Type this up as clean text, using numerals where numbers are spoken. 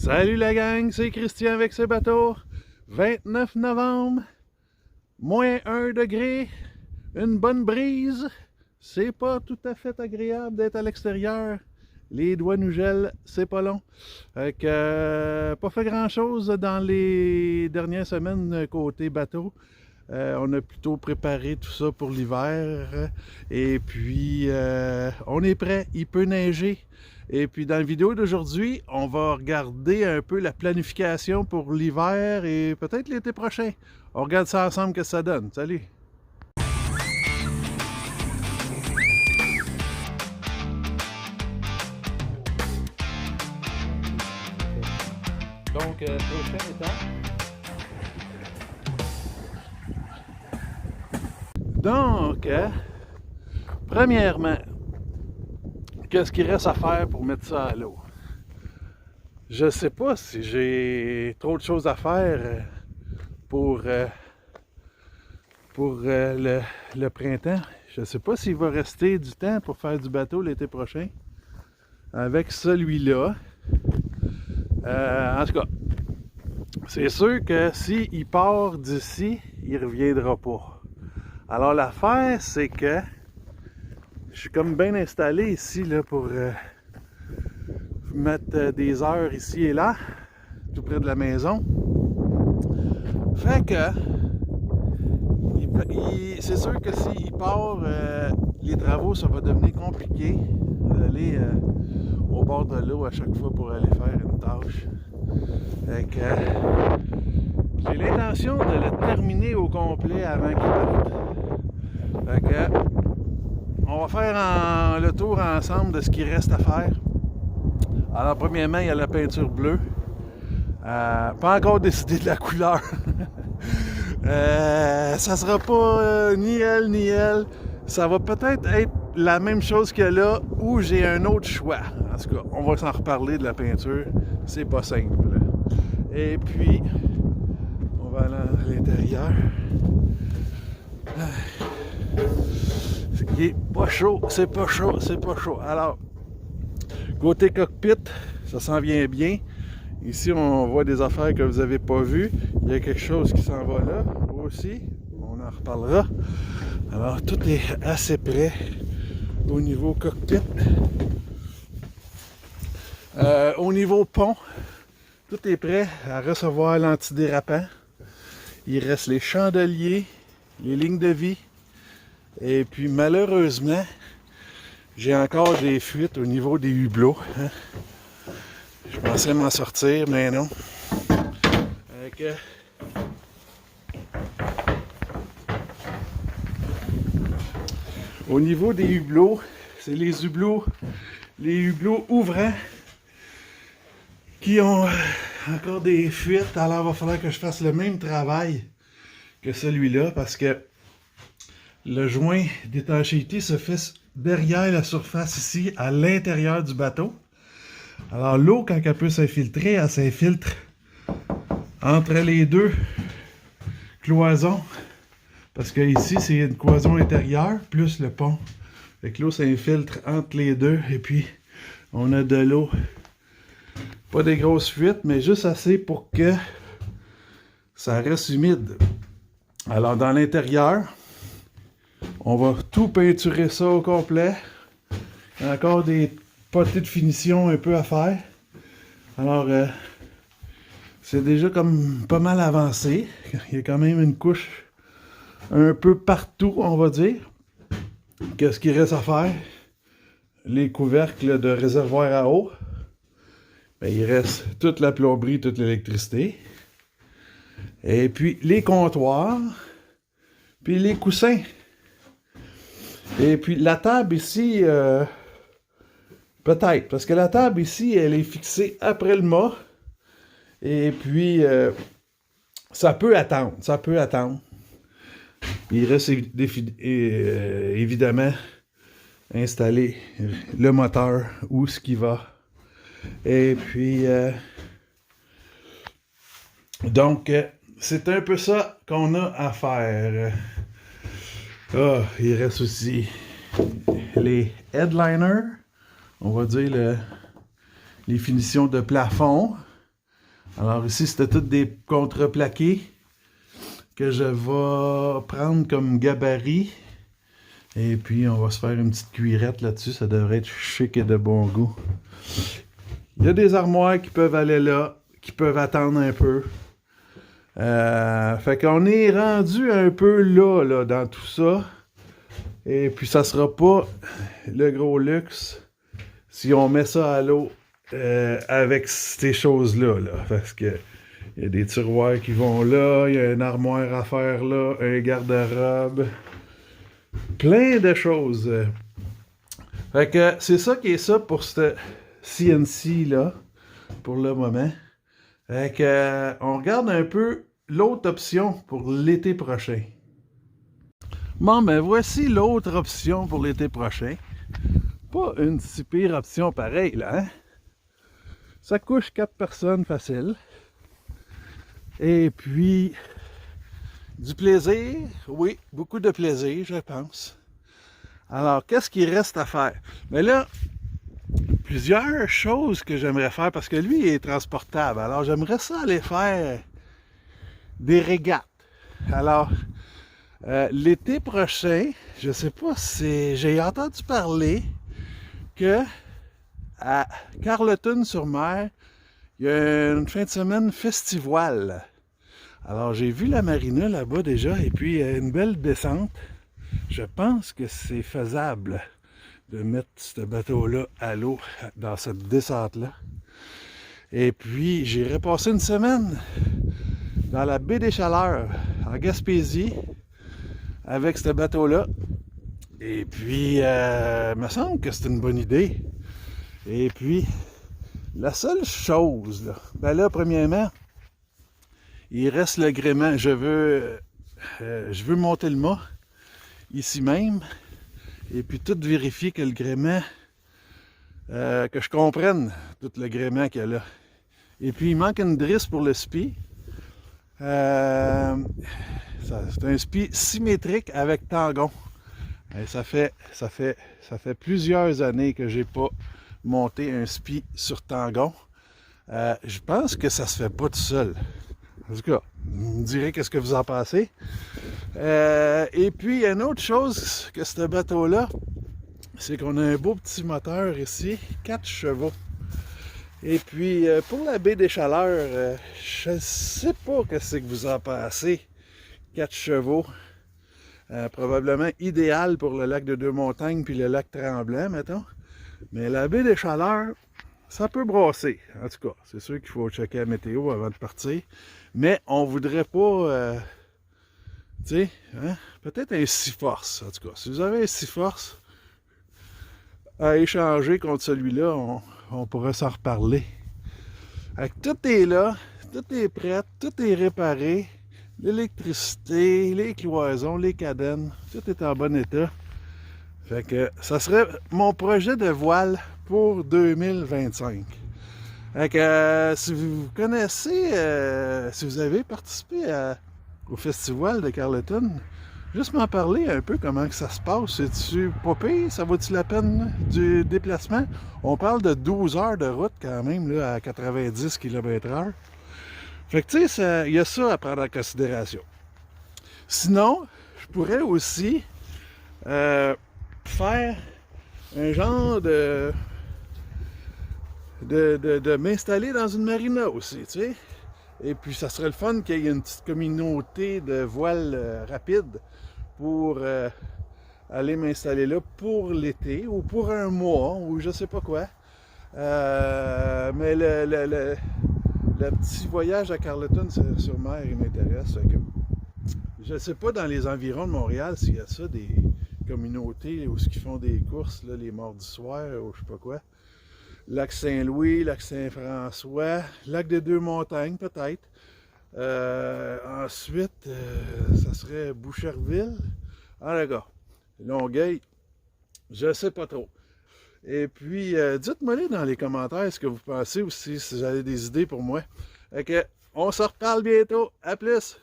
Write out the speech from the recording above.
Salut la gang, c'est Christian avec ce bateau. 29 novembre, moins 1 degré, une bonne brise. C'est pas tout à fait agréable d'être à l'extérieur. Les doigts nous gèlent, c'est pas long. Pas fait grand chose dans les dernières semaines côté bateau. On a plutôt préparé tout ça pour l'hiver. Et puis, on est prêt. Il peut neiger. Et puis, dans la vidéo d'aujourd'hui, on va regarder un peu la planification pour l'hiver et peut-être l'été prochain. On regarde ça ensemble, que ça donne. Salut! Donc, prochaine étape. Donc, premièrement, qu'est-ce qu'il reste à faire pour mettre ça à l'eau? Je sais pas si j'ai trop de choses à faire pour le printemps. Je sais pas s'il va rester du temps pour faire du bateau l'été prochain avec celui-là. En tout cas, c'est sûr que s'il part d'ici, il ne reviendra pas. Alors l'affaire, c'est que je suis comme bien installé ici là, pour mettre des heures ici et là, tout près de la maison. Fait que c'est sûr que s'il part, les travaux, ça va devenir compliqué d'aller au bord de l'eau à chaque fois pour aller faire une tâche. Fait que j'ai l'intention de le terminer au complet avant qu'il parte. Fait que on va faire le tour ensemble de ce qu'il reste à faire. Alors premièrement, il y a la peinture bleue. Pas encore décidé de la couleur. Ça sera pas ni elle ni elle. Ça va peut-être être la même chose que là où j'ai un autre choix. En tout cas, on va s'en reparler de la peinture. C'est pas simple. Et puis, on va aller à l'intérieur. Il est pas chaud, c'est pas chaud, c'est pas chaud. Alors, côté cockpit, ça s'en vient bien. Ici, on voit des affaires que vous n'avez pas vues. Il y a quelque chose qui s'en va là aussi. On en reparlera. Alors, tout est assez prêt au niveau cockpit. Au niveau pont, tout est prêt à recevoir l'antidérapant. Il reste les chandeliers, les lignes de vie. Et puis, malheureusement, j'ai encore des fuites au niveau des hublots. Hein? Je pensais m'en sortir, mais non. Au niveau des hublots, c'est les hublots ouvrants qui ont encore des fuites. Alors, il va falloir que je fasse le même travail que celui-là parce que le joint d'étanchéité se fait derrière la surface ici, à l'intérieur du bateau. Alors l'eau, quand elle peut s'infiltrer, elle s'infiltre entre les deux cloisons. Parce que ici, c'est une cloison intérieure, plus le pont. Fait que l'eau s'infiltre entre les deux. Et puis, on a de l'eau. Pas des grosses fuites, mais juste assez pour que ça reste humide. Alors, dans l'intérieur, on va tout peinturer ça au complet. Il y a encore des potées de finition un peu à faire. Alors, c'est déjà comme pas mal avancé. Il y a quand même une couche un peu partout, on va dire. Qu'est-ce qu'il reste à faire? Les couvercles de réservoir à eau. Bien, il reste toute la plomberie, toute l'électricité. Et puis les comptoirs. Puis les coussins. Et puis la table ici, peut-être, parce que la table ici, elle est fixée après le mât. Et puis, ça peut attendre, ça peut attendre. Puis il reste évidemment installer le moteur, où ce qui va. Et puis, donc, c'est un peu ça qu'on a à faire. Il reste aussi les headliners, on va dire les finitions de plafond. Alors ici, c'était toutes des contreplaqués que je vais prendre comme gabarit. Et puis, on va se faire une petite cuirette là-dessus. Ça devrait être chic et de bon goût. Il y a des armoires qui peuvent aller là, qui peuvent attendre un peu. Fait qu'on est rendu un peu là, dans tout ça. Et puis, ça sera pas le gros luxe si on met ça à l'eau avec ces choses-là. Là, parce que il y a des tiroirs qui vont là, il y a une armoire à faire là, un garde-robe. Plein de choses. Fait que c'est ça qui est ça pour ce CNC là, pour le moment. Fait que on regarde un peu l'autre option pour l'été prochain. Bon, ben voici l'autre option pour l'été prochain. Pas une si pire option pareille, là, hein? Ça couche 4 personnes facile. Et puis, du plaisir, oui, beaucoup de plaisir, je pense. Alors, qu'est-ce qu'il reste à faire? Mais là, plusieurs choses que j'aimerais faire, parce que lui, il est transportable. Alors, j'aimerais ça aller faire des régates. Alors, l'été prochain, je sais pas si j'ai entendu parler que à Carleton-sur-Mer, il y a une fin de semaine festivale. Alors, j'ai vu la marina là-bas déjà, et puis une belle descente. Je pense que c'est faisable de mettre ce bateau-là à l'eau dans cette descente-là. Et puis, j'irai passer une semaine dans la baie des Chaleurs, en Gaspésie, avec ce bateau-là. Et puis, il me semble que c'est une bonne idée. Et puis, la seule chose, là, ben là, premièrement, il reste le gréement. Je veux monter le mât, ici même, et puis tout vérifier que le gréement, que je comprenne tout le gréement qu'il y a là. Et puis, il manque une drisse pour le spi. C'est un spi symétrique avec tangon. Et ça fait plusieurs années que j'ai pas monté un spi sur tangon. Je pense que ça se fait pas tout seul. En tout cas, vous me direz qu'est-ce que vous en pensez. Et puis, il y a une autre chose que ce bateau-là, c'est qu'on a un beau petit moteur ici, 4 chevaux. Et puis, pour la baie des Chaleurs, je ne sais pas qu'est-ce que vous en pensez. 4 chevaux. Probablement idéal pour le lac de Deux-Montagnes puis le lac Tremblant, mettons. Mais la baie des Chaleurs, ça peut brasser. En tout cas, c'est sûr qu'il faut checker la météo avant de partir. Mais on voudrait pas, tu sais, hein, peut-être un 6-force. En tout cas, si vous avez un 6-force à échanger contre celui-là, on pourrait s'en reparler. Avec tout est là, tout est prêt, tout est réparé. L'électricité, les cloisons, les cadennes, tout est en bon état. Fait que ça serait mon projet de voile pour 2025. Fait que si vous connaissez, si vous avez participé au festival de Carleton, juste m'en parler un peu comment que ça se passe. C'est-tu pas pire? Ça vaut-tu la peine du déplacement? On parle de 12 heures de route quand même là, à 90 km/h. Fait que tu sais, il y a ça à prendre en considération. Sinon, je pourrais aussi faire un genre de m'installer dans une marina aussi, tu sais. Et puis, ça serait le fun qu'il y ait une petite communauté de voiles rapides pour aller m'installer là pour l'été ou pour un mois ou je sais pas quoi. Mais le petit voyage à Carleton-sur-Mer, il m'intéresse. Je ne sais pas dans les environs de Montréal s'il y a ça, des communautés où ils font des courses, là, les mardis soirs ou je sais pas quoi. Lac Saint-Louis, lac Saint-François, lac des Deux-Montagnes peut-être. Ensuite, ça serait Boucherville. Ah d'accord, Longueuil, je sais pas trop. Et puis, dites-moi dans les commentaires ce que vous pensez aussi, si vous avez des idées pour moi. Ok, on se reparle bientôt. À plus!